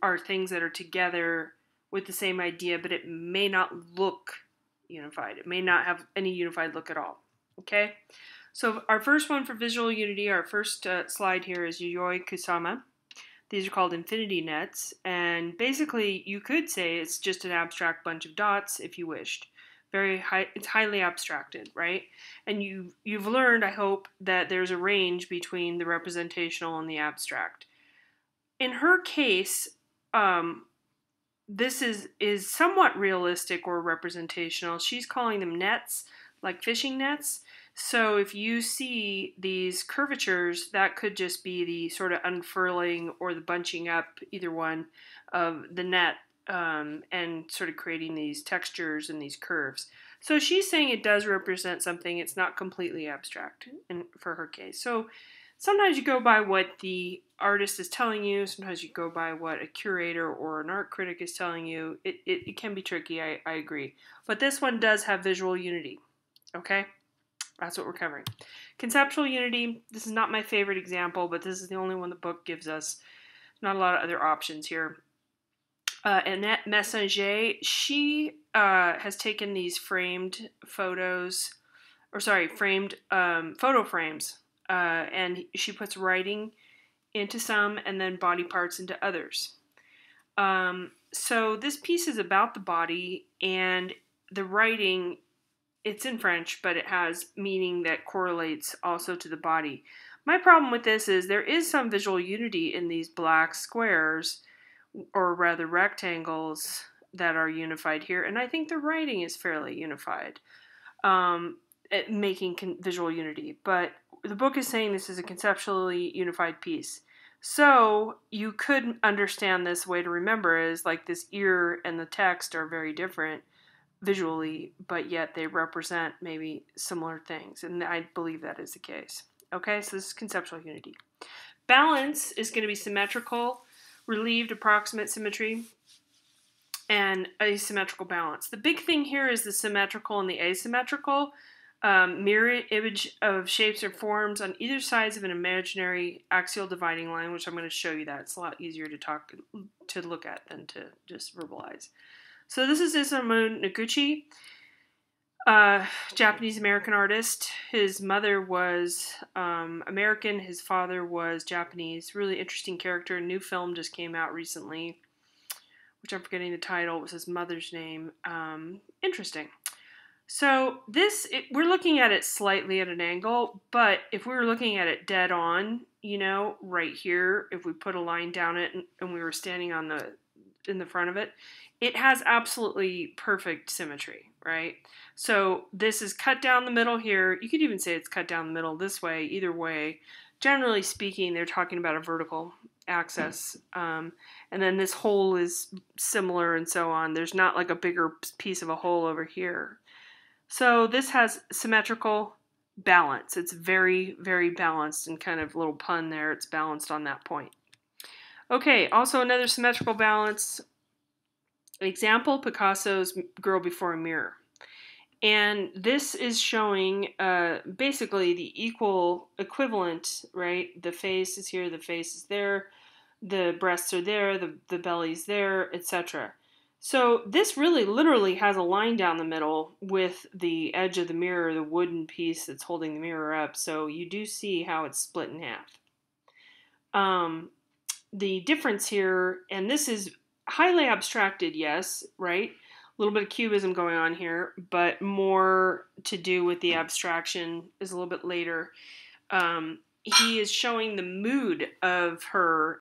are things that are together with the same idea, but it may not look unified. It may not have any unified look at all. Okay? So our first one for visual unity, our first slide here is Yayoi Kusama. These are called infinity nets, and basically you could say it's just an abstract bunch of dots if you wished. It's highly abstracted, right? And you've learned, I hope, that there's a range between the representational and the abstract. In her case, this is somewhat realistic or representational. She's calling them nets, like fishing nets. So if you see these curvatures, that could just be the sort of unfurling or the bunching up, either one, of the net, and sort of creating these textures and these curves. So she's saying it does represent something. It's not completely abstract for her case. So sometimes you go by what the artist is telling you. Sometimes you go by what a curator or an art critic is telling you. It can be tricky, I agree. But this one does have visual unity, okay? That's what we're covering. Conceptual unity, this is not my favorite example, but this is the only one the book gives us. Not a lot of other options here. Annette Messager, she has taken these framed photos, framed photo frames, and she puts writing into some and then body parts into others. So this piece is about the body, and the writing, it's in French, but it has meaning that correlates also to the body. My problem with this is there is some visual unity in these black squares, or rather rectangles, that are unified here, and I think the writing is fairly unified, making visual unity. But the book is saying this is a conceptually unified piece. So you could understand this way to remember is like this ear and the text are very different visually, but yet they represent maybe similar things, and I believe that is the case. Okay, so this is conceptual unity. Balance is going to be symmetrical, relieved approximate symmetry, and asymmetrical balance. The big thing here is the symmetrical and the asymmetrical. Mirror image of shapes or forms on either sides of an imaginary axial dividing line, which I'm going to show you that. It's a lot easier to look at than to just verbalize. So this is Isamu Noguchi, Japanese-American artist. His mother was American, his father was Japanese. Really interesting character. A new film just came out recently, which I'm forgetting the title. It was his mother's name. Interesting. So we're looking at it slightly at an angle, but if we were looking at it dead on, right here, if we put a line down it and we were standing in the front of it, it has absolutely perfect symmetry, right? So this is cut down the middle here. You could even say it's cut down the middle this way, either way. Generally speaking, they're talking about a vertical axis. And then this hole is similar and so on. There's not like a bigger piece of a hole over here. So this has symmetrical balance. It's very, very balanced, and kind of a little pun there. It's balanced on that point. Okay, also another symmetrical balance example, Picasso's Girl Before a Mirror. And this is showing basically the equivalent, right? The face is here, the face is there, the breasts are there, the belly's there, etc. So this really literally has a line down the middle with the edge of the mirror, the wooden piece that's holding the mirror up. So you do see how it's split in half. The difference here, and this is highly abstracted, yes, right? A little bit of cubism going on here, but more to do with the abstraction is a little bit later. He is showing the mood of her